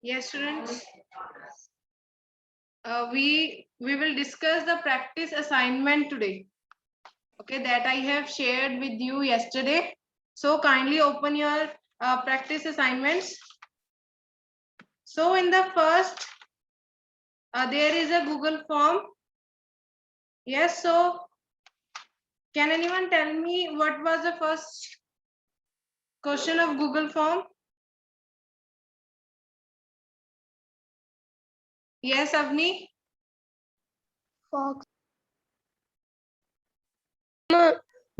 Yes, students. We will discuss the practice assignment today. Okay, that I have shared with you yesterday. So kindly open your practice assignments. So in the first, there is a Google form. Yes. So can anyone tell me what was the first question of Google form? Yes, Avni. Fox.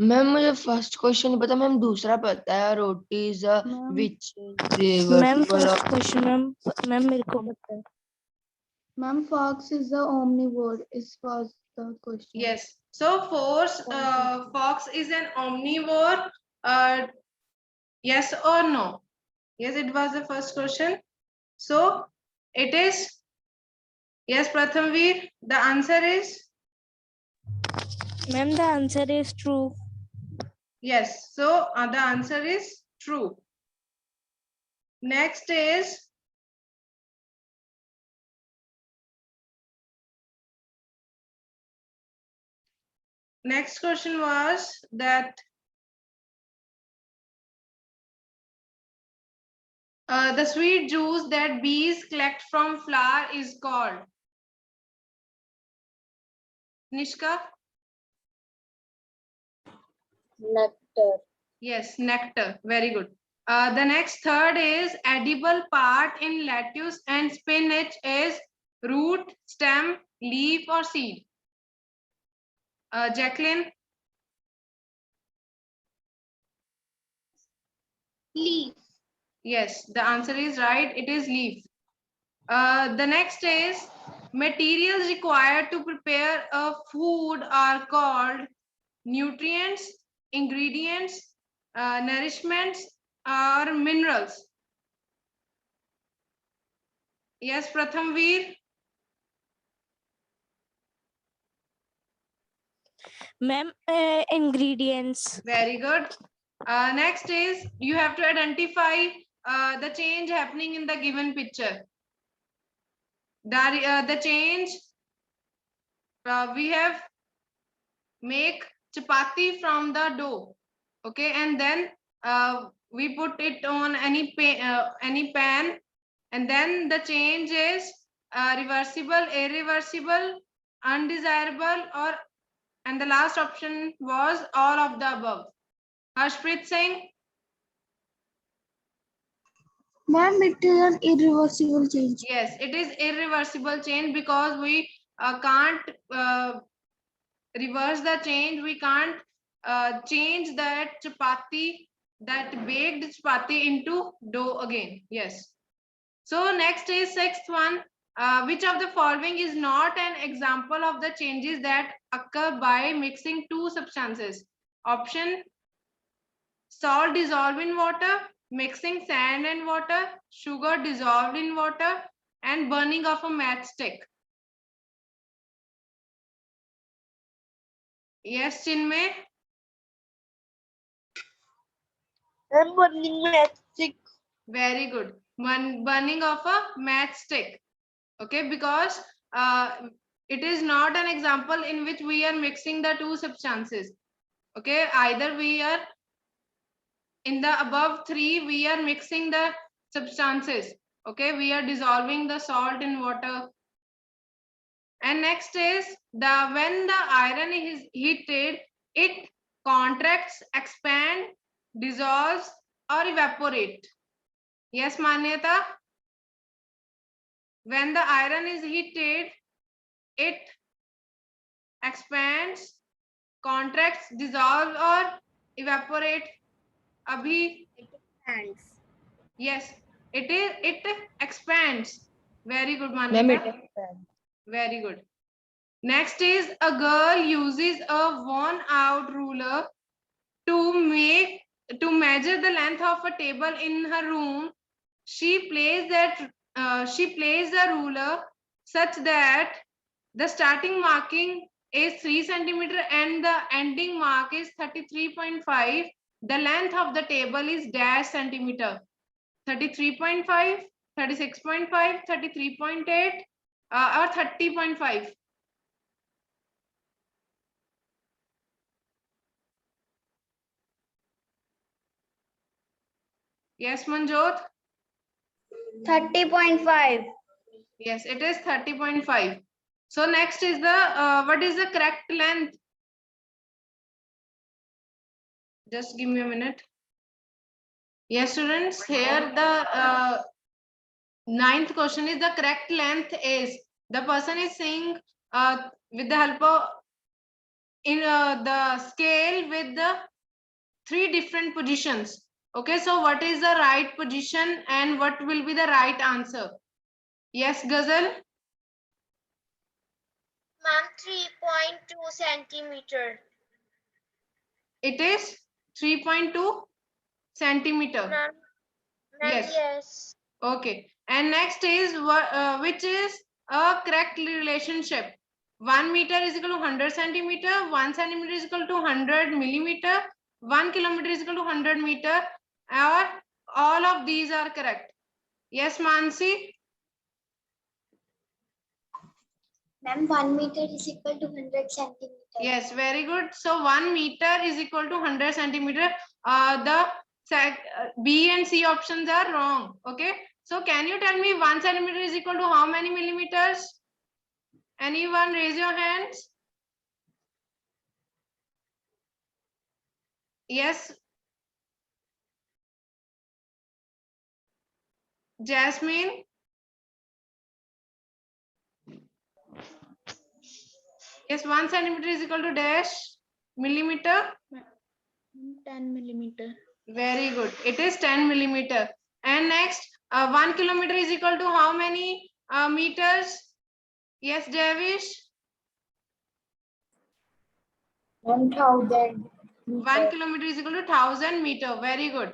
Ma'am मुझे first question नहीं पता ma'am, दूसरा पता है roti is which ma'am first question ma'am मेरे को पता है। Ma'am, fox is the omnivore. Was the question? Yes. So fox is an omnivore. Yes or no? Yes, it was the first question. So it is. Yes, Prathamveer. The answer is ma'am the answer is true. yes. So the answer is true. Next is next question was that the sweet juice that bees collect from flower is called Nishka. Nectar. Yes, nectar. Very good. The next third is edible part in lettuce and spinach is root, stem, leaf, or seed. Jacqueline. Leaf. Yes, the answer is right. It is leaf. The next is materials required to prepare a food are called nutrients, ingredients, nourishments, or minerals. Yes, Prathamveer. Ma'am ingredients. Very good. Next is you have to identify the change happening in the given picture. The change we have make chapati from the dough, okay, and then we put it on any pan, and then the change is reversible, irreversible, undesirable, or and the last option was all of the above. Harshpreet Singh. Ma'am, it is an irreversible change. Yes, it is irreversible change because we can't reverse the change. We can't change that chapati, that baked chapati into dough again. Yes. So next is sixth one. Which of the following is not an example of the changes that occur by mixing two substances? Option: salt dissolved in water, mixing sand and water, sugar dissolved in water, and burning of a matchstick. Yes, Chinmay. Ma'am burning magic. Very good. Burning of a matchstick. Okay, because it is not an example in which we are mixing the two substances. Okay, either we are in the above three, we are mixing the substances. Okay, we are dissolving the salt in water. And next is when the iron is heated, it contracts, expand, dissolves, or evaporate. Yes, Manyata. When the iron is heated, it expands, contracts, dissolves, or evaporate. Abhi. Hands। Yes, it expands. Very good, ma'am Manyata. Very good. Next is a girl uses a worn out ruler to measure the length of a table in her room. She places the ruler such that the starting marking is 3 centimeter and the ending mark is 33.5. The length of the table is dash centimeter. 33.5, 36.5, 33.8, or 30.5? Yes, Manjot? 30.5. Yes, it is 30.5. So next is the, what is the correct length? Just give me a minute. Yes, students, here the ninth question is the correct length is, the person is saying with the help of in the scale with the 3 different positions. Okay, so what is the right position and what will be the right answer? Yes, Ghazal? Ma'am, 3.2 centimeter. It is 3.2 centimeter. Ma'am, Yes. yes. Okay. And next is which is a correct relationship. 1 meter is equal to 100 centimeter, 1 centimeter is equal to 100 millimeter, 1 kilometer is equal to 100 meter, or all of these are correct. Yes, Mansi? Ma'am, 1 meter is equal to 100 centimeter. Yes, very good. So 1 meter is equal to 100 centimeter. B and C options are wrong. Okay. So can you tell me 1 centimeter is equal to how many millimeters? Anyone raise your hands? Yes. Jasmine? Yes, 1 centimeter is equal to dash millimeter. 10 millimeter. Very good. It is 10 millimeter. And next, 1 kilometer is equal to how many meters? Yes, Javish? 1000. 1 kilometer is equal to 1000 meter. Very good.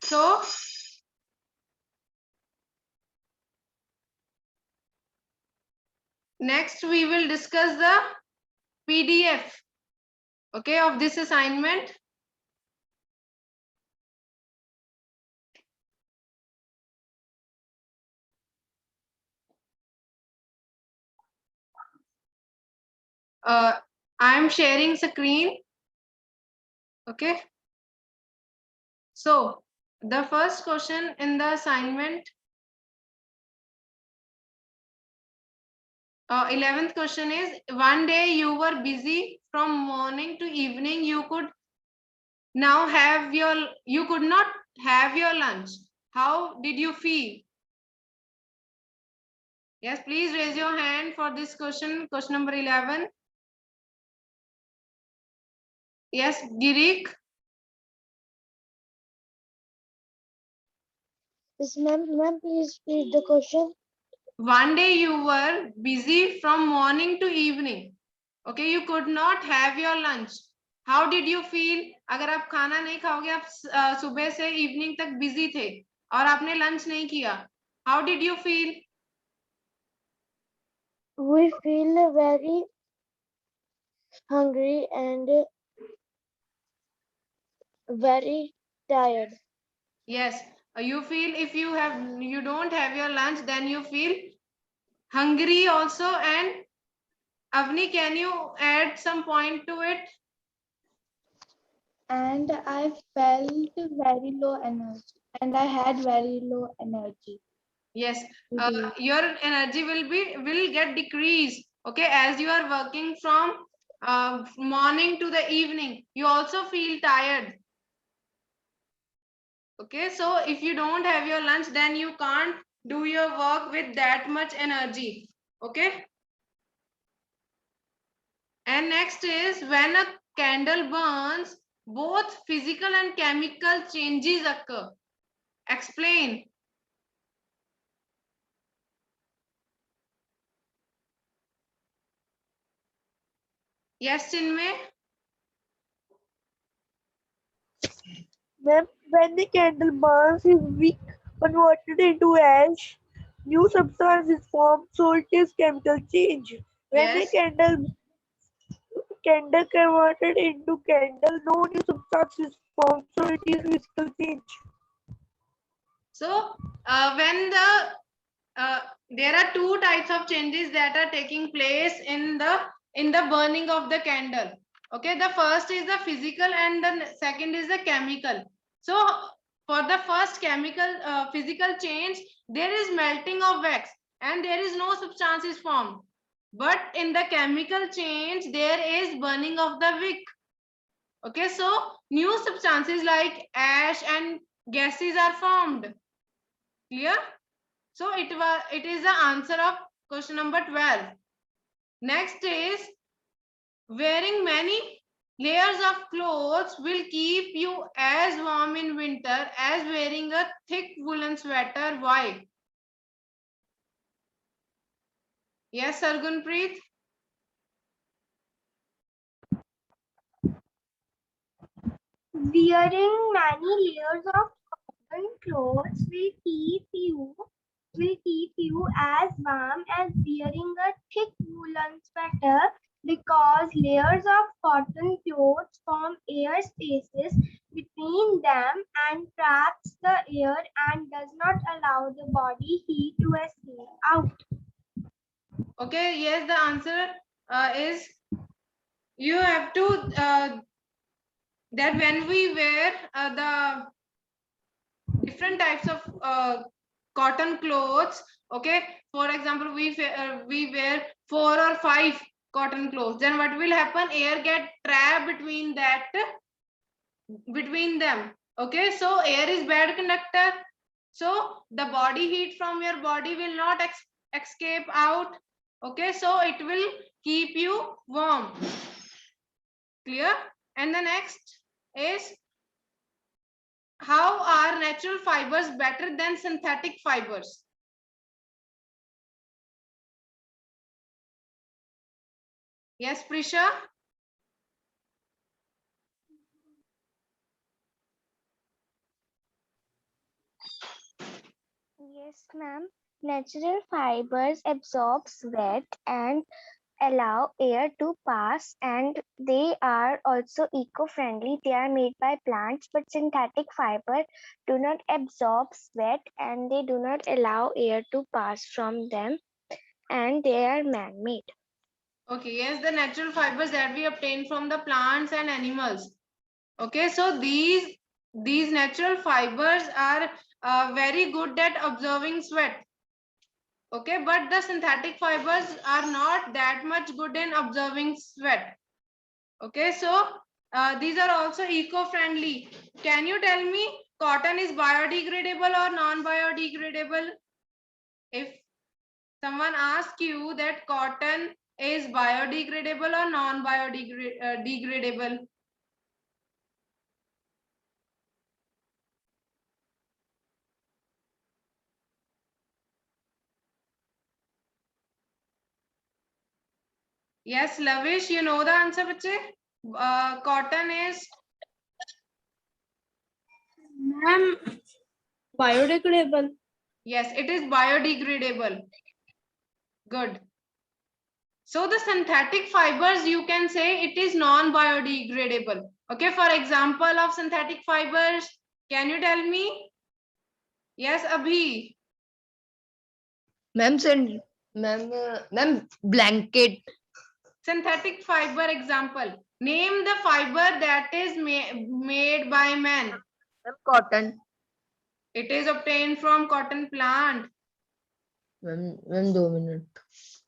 So, next we will discuss the PDF, okay, of this assignment. I am sharing screen. Okay. So the first question in the assignment, 11th question is, one day you were busy from morning to evening. You could not have your lunch. How did you feel? Yes, please raise your hand for this question. Question number 11. Yes, Girik. Yes, ma'am, please read the question. One day you were busy from morning to evening. Okay, you could not have your lunch. How did you feel? अगर आप खाना नहीं खाओगे, आप सुबह से evening तक busy थे और आपने लंच नहीं किया. How did you feel? We feel very hungry and very tired. Yes, you feel if you don't have your lunch, then you feel hungry also. And Avni, can you add some point to it? And I felt very low energy. And I had very low energy. Yes, today. your energy will get decreased. Okay, as you are working from morning to the evening, you also feel tired. Okay, so if you don't have your lunch, then you can't do your work with that much energy. Okay. And next is, when a candle burns, both physical and chemical changes occur. Explain. Yes, Chinmay. Ma'am, when the candle burns is weak, converted into ash, new substance is formed, so it is chemical change. When the Yes. candle converted into candle, no new substance is formed, so it is physical change. So when there are two types of changes that are taking place in the burning of the candle. Okay, the first is the physical and the second is the chemical. So for the first physical change, there is melting of wax and there is no substances formed. But in the chemical change, there is burning of the wick. Okay, so new substances like ash and gases are formed. Clear? So it is the answer of question number 12. Next is wearing many layers of clothes will keep you as warm in winter as wearing a thick woolen sweater. Why? Yes, Sargunpreet? Wearing many layers of cotton clothes will keep you as warm as wearing a thick woolen sweater because layers of cotton clothes form air spaces between them and traps the air and does not allow the body heat to escape out. Okay, yes, the answer is you have to that when we wear the different types of cotton clothes, okay, for example, we wear 4 or 5 cotton clothes, then what will happen? Air get trapped between them. Okay, so air is bad conductor, so the body heat from your body will not escape out. Okay, so it will keep you warm. Clear? And the next is, how are natural fibers better than synthetic fibers? Yes, Prisha? Yes, ma'am. Natural fibers absorb sweat and allow air to pass, and they are also eco-friendly. They are made by plants, but synthetic fiber do not absorb sweat and they do not allow air to pass from them, and they are man-made. Okay, yes, the natural fibers that we obtain from the plants and animals. Okay, so these natural fibers are very good at absorbing sweat. Okay, but the synthetic fibers are not that much good in absorbing sweat. Okay, so these are also eco-friendly. Can you tell me cotton is biodegradable or non-biodegradable? If someone asks you that cotton is biodegradable or non-biodegradable? Yes, Lavish, you know the answer, bache? Cotton is, Ma'am, biodegradable. yes, it is biodegradable. Good. So the synthetic fibers, you can say it is non-biodegradable. Okay, for example of synthetic fibers, can you tell me? Yes, Abhi. Ma'am, ma'am, blanket. Synthetic fiber example. Name the fiber that is made by man. Ma'am, cotton. It is obtained from cotton plant. Ma'am, 2 minutes.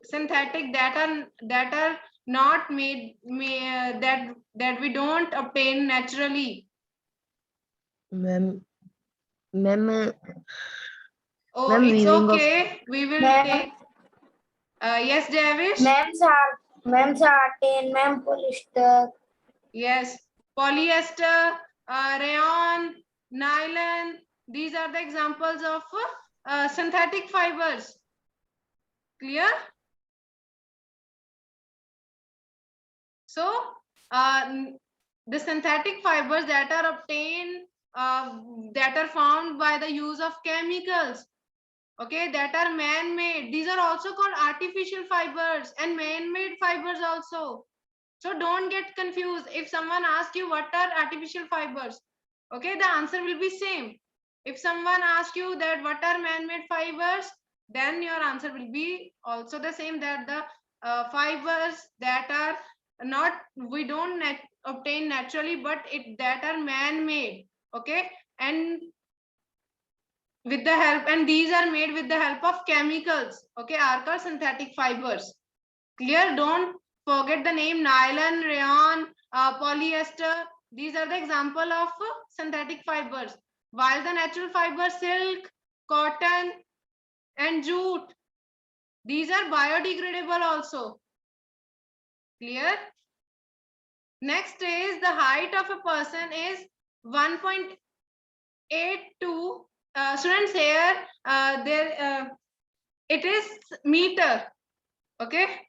Synthetic that are not made that we don't obtain naturally. Ma'am, Oh, Ma'am, it's weaving of- okay. We will Ma'am. take. Yes, Javish. Ma'am, satin, ma'am, polyester. Yes, polyester, rayon, nylon. These are the examples of synthetic fibers. Clear? So, the synthetic fibers that are obtained, that are found by the use of chemicals, okay, that are man-made. These are also called artificial fibers and man-made fibers also. So don't get confused. If someone asks you what are artificial fibers, Okay, the answer will be same. If someone asks you that what are man-made fibers, then your answer will be also the same, that the fibers that are not, we don't obtain naturally, but that are man-made. Okay, and with the help, and these are made with the help of chemicals. Okay, are called synthetic fibers. Clear? Don't forget the name nylon, rayon, polyester. These are the example of synthetic fibers. While the natural fiber, silk, cotton, and jute, these are biodegradable also. Clear? Next is the height of a person is 1.82. Students, here it is meter. Okay.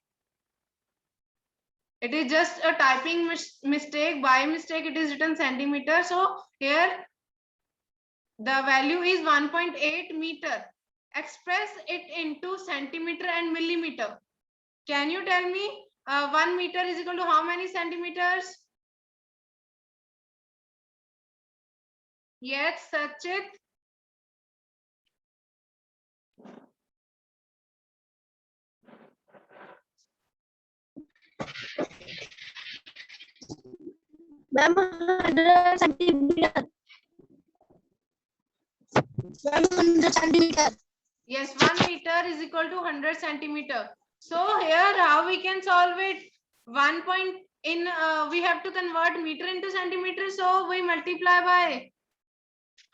It is just a typing mistake. By mistake, it is written centimeter. So here the value is 1.8 meter. Express it into centimeter and millimeter. Can you tell me 1 meter is equal to how many centimeters? Yes, Sachit. Ma'am, 100 centimeter. Ma'am, 100 centimeter. Yes, 1 meter is equal to 100 centimeter. So here how we can solve it? 1 point in we have to convert meter into centimeter, so we multiply by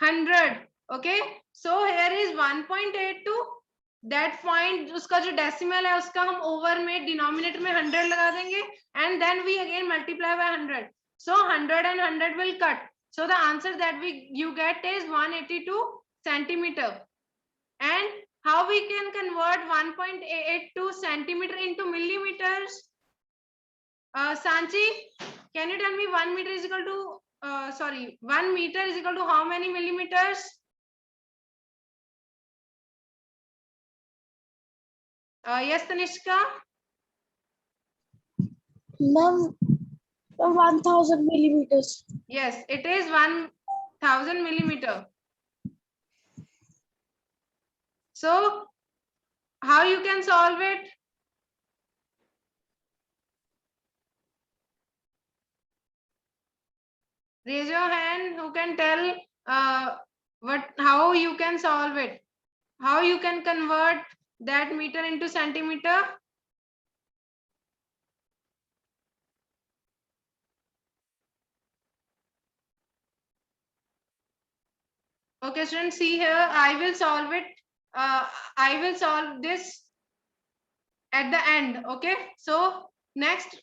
100. Okay, so here is 1.82. That point, उसका जो decimal है उसका हम over में denominator में 100 लगा देंगे, and then we again multiply by 100. So 100 and 100 will cut. So the answer that you get is 182 centimeter. And how we can convert 1.82 centimeter into millimeters? Sanchi, can you tell me 1 meter is equal to 1 meter is equal to how many millimeters? Yes, Tanishka. Ma'am, 1000 millimeters. Yes, it is 1000 millimeter. So how you can solve it? Raise your hand who can tell how you can solve it. How you can convert that meter into centimeter? Okay, students, see here, I will solve it. I will solve this at the end. Okay, so next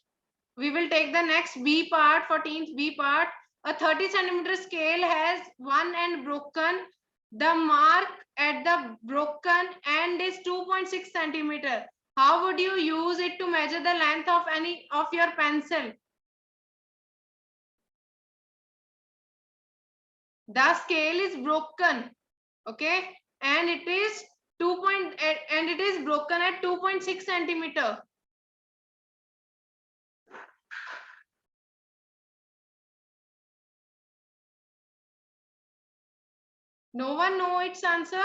we will take the next B part, 14th B part. A 30 centimeter scale has one end broken. The mark at the broken end is 2.6 centimeter. How would you use it to measure the length of any of your pencil? The scale is broken, okay, and it is broken at 2.6 centimeter. No one know its answer?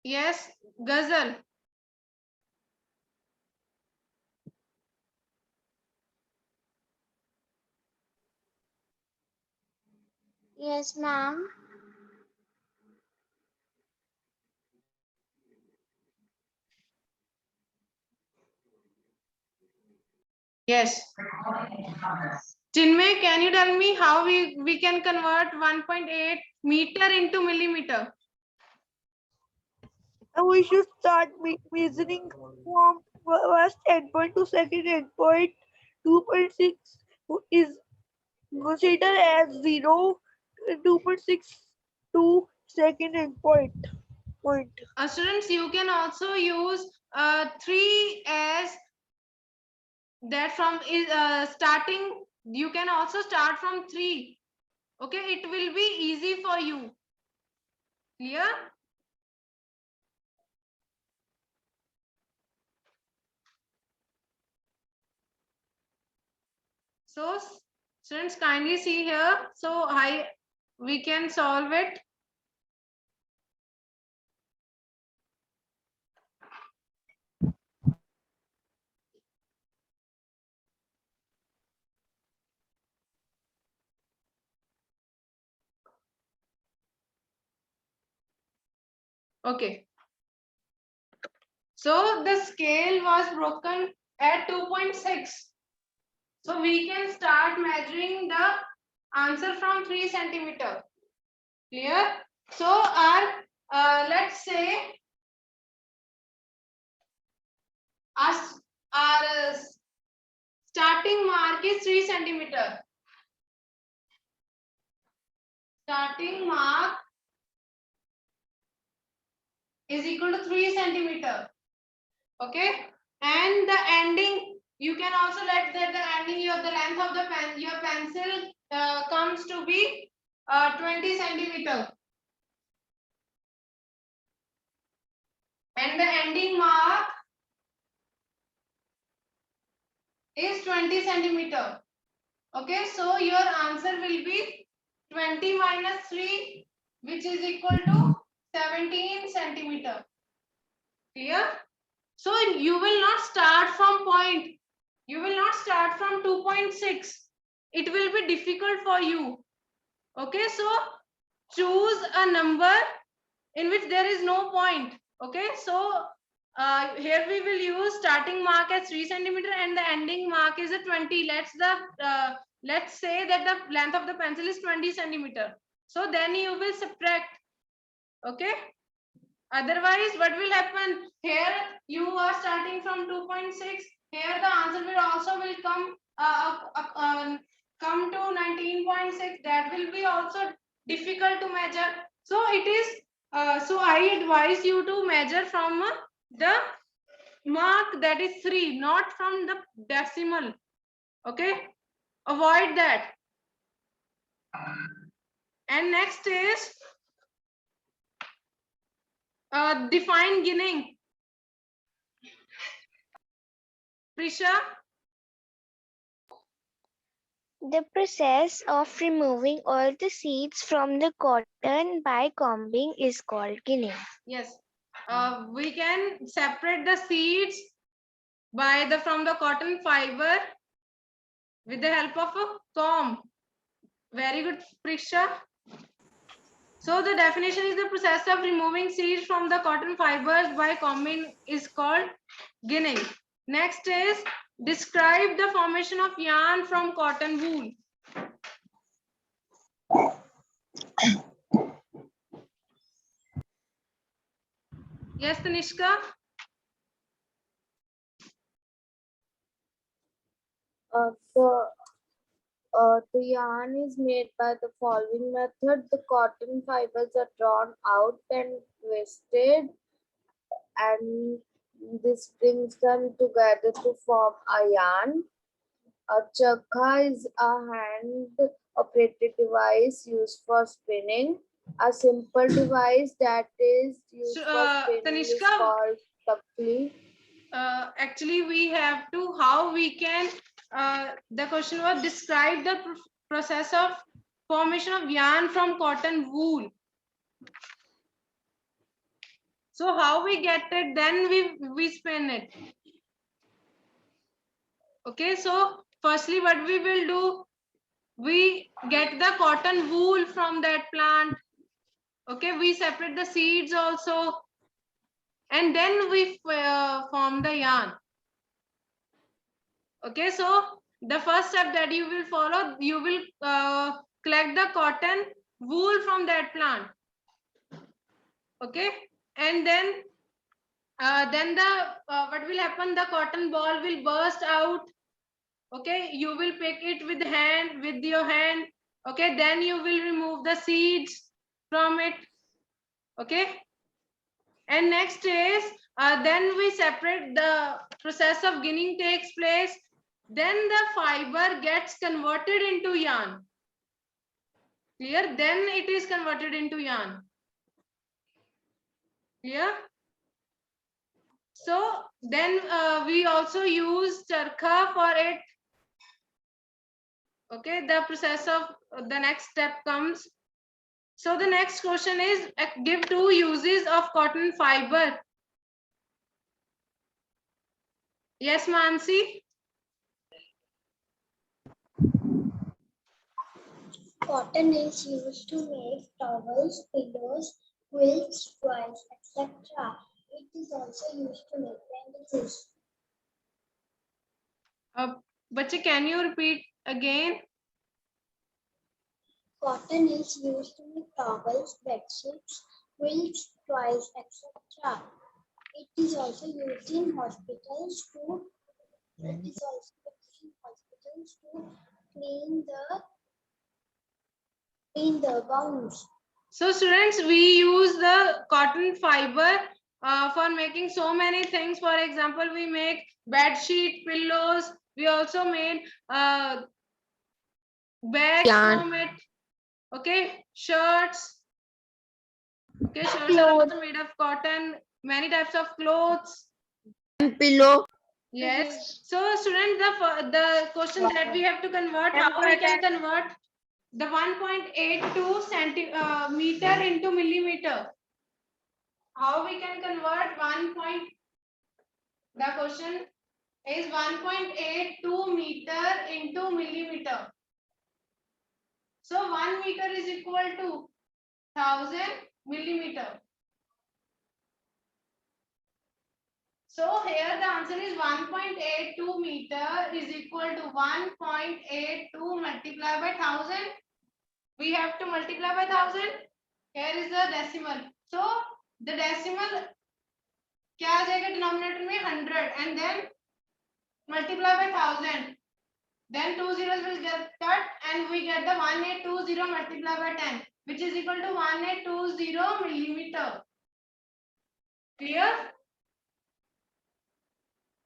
Yes, Ghazal. Yes, ma'am. Yes. Chinmay, can you tell me how we can convert 1.8 meter into millimeter? And we should start measuring from first endpoint to second endpoint. 2.6 is considered as 0. 2.6 to second endpoint. Students, you can also use 3 as that from is starting. You can also start from 3. Okay, it will be easy for you. Clear? So students, kindly see here. So we can solve it. Okay. So the scale was broken at 2.6. So we can start measuring the answer from 3 centimeter. Clear? So let's say our starting mark is 3 centimeter. Starting mark is equal to 3 centimeter. Okay, and the ending, you can also let that the ending of the length of the your pencil comes to be 20 centimeter, and the ending mark is 20 centimeter. Okay, so your answer will be 20 minus 3, which is equal to 17 centimeter. Clear? So you will not start from point. You will not start from 2.6. It will be difficult for you. Okay, so choose a number in which there is no point. Okay, so here we will use starting mark as 3 centimeter and the ending mark is a 20. Let's say that the length of the pencil is 20 centimeter. So then you will subtract. Okay. Otherwise, what will happen? Here you are starting from 2.6. Here the answer will also come to 19.6. That will be also difficult to measure. So it is. So I advise you to measure from the mark that is 3, not from the decimal. Okay. Avoid that. And next is define ginning. Prisha. The process of removing all the seeds from the cotton by combing is called ginning. Yes. We can separate the seeds from the cotton fiber with the help of a comb. Very good, Prisha. So the definition is the process of removing seeds from the cotton fibers by combing is called ginning. Next is describe the formation of yarn from cotton wool. Yes, Tanishka. The yarn is made by the following method. The cotton fibers are drawn out and twisted, and this brings them together to form a yarn. A chakha is a hand-operated device used for spinning. A simple device that is used for spinning is Tanishka, called takli. actually we have to, how we can, the question was describe the process of formation of yarn from cotton wool. So how we get it, then we spin it. Okay, so firstly what we will do, we get the cotton wool from that plant. Okay, we separate the seeds also, and then we form the yarn. Okay, so the first step that you will follow, you will collect the cotton wool from that plant. Okay, and then the what will happen, the cotton ball will burst out. Okay, you will pick it with your hand. Okay, then you will remove the seeds from it. Okay, and next is then we separate, the process of ginning takes place. Then the fiber gets converted into yarn. Clear? Then it is converted into yarn. Clear? So then we also use charkha for it. Okay, the process of the next step comes. So the next question is give 2 uses of cotton fiber. Yes, Mansi? Cotton is used to make towels, pillows, quilts, toys, etc. It is also used to make bandages. Bache, can you repeat again? Cotton is used to make towels, bedsheets, quilts, toys, etc. It is also used in hospitals to clean the gowns. So students, we use the cotton fiber for making so many things. For example, we make bed sheet, pillows. We also made bags from it. Okay, shirts. Okay, shirts are also made of cotton. Many types of clothes. Pillow. Yes. So students, the question that we have to convert, how we can convert the 1.82 centimeter into millimeter. How we can convert the question is 1.82 meter into millimeter. So 1 meter is equal to 1000 millimeter. So here the answer is 1.82 meter is equal to 1.82 multiplied by 1000. We have to multiply by 1000. Here is the decimal. So the decimal क्या आ जाएगा denominator में 100 and then multiply by 1000. Then 2 zeros will get cut and we get the 1820 multiplied by 10, which is equal to 1820 millimeter. Clear?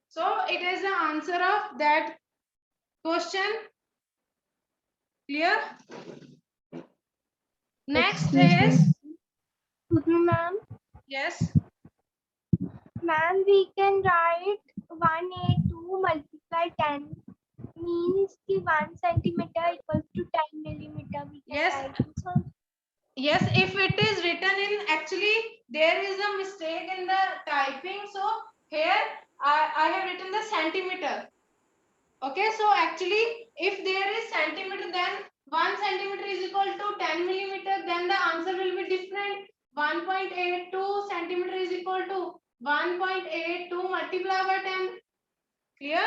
So it is the answer of that question. Clear? Next is, Ma'am, yes, ma'am, we can write 182 multiply 10 means the 1 centimeter equals to 10 millimeter. We can Yes. write this one. yes, if it is written in, actually there is a mistake in the typing. So here I have written the centimeter. Okay, so actually if there is centimeter, then 1 centimeter is equal to 10 millimeter, then the answer will be different. 1.82 centimeter is equal to 1.82 multiplied by 10. Clear?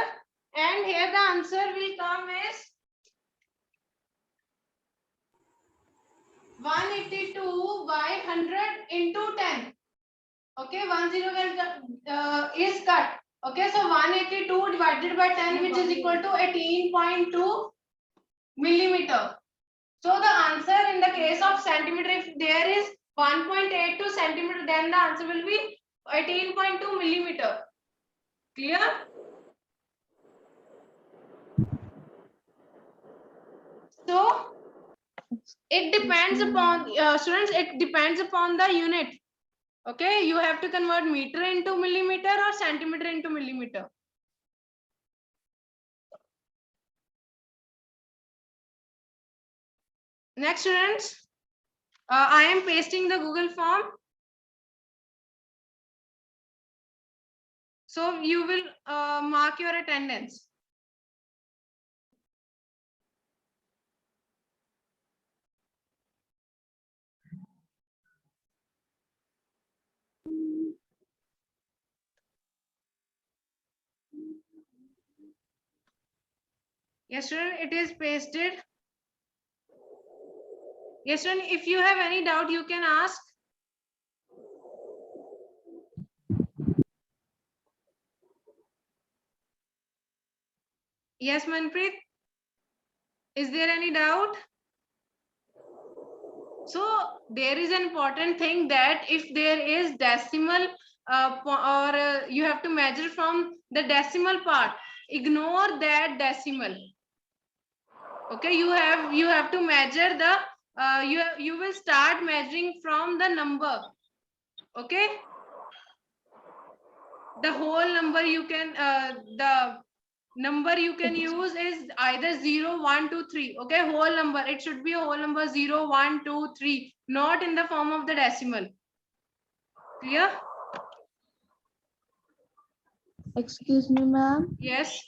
And here the answer will come as 182 by 100 into 10. Okay, 10 is cut. Okay, so 182 divided by 10, which is equal to 18.2 millimeter. So the answer in the case of centimeter, if there is 1.82 centimeter, then the answer will be 18.2 millimeter. Clear? So it depends upon students. It depends upon the unit. Okay, you have to convert meter into millimeter or centimeter into millimeter. Next, students, I am pasting the Google form. So you will mark your attendance. Yes, student, it is pasted. Yes, student, if you have any doubt, you can ask. Yes, Manpreet. Is there any doubt? So there is an important thing that if there is decimal you have to measure from the decimal part, ignore that decimal. Okay, you have to measure the you will start measuring from the number. Okay, the whole number you can the number you can use is either 0, 1, 2, 3. Okay, whole number. It should be a whole number 0, 1, 2, 3, not in the form of the decimal. Clear? Excuse me, ma'am. Yes.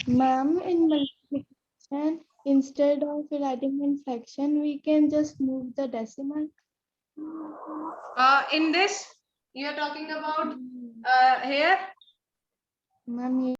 Ma'am, in multiplication, instead of writing in fraction, we can just move the decimal. In this, you are talking about here. Ma'am,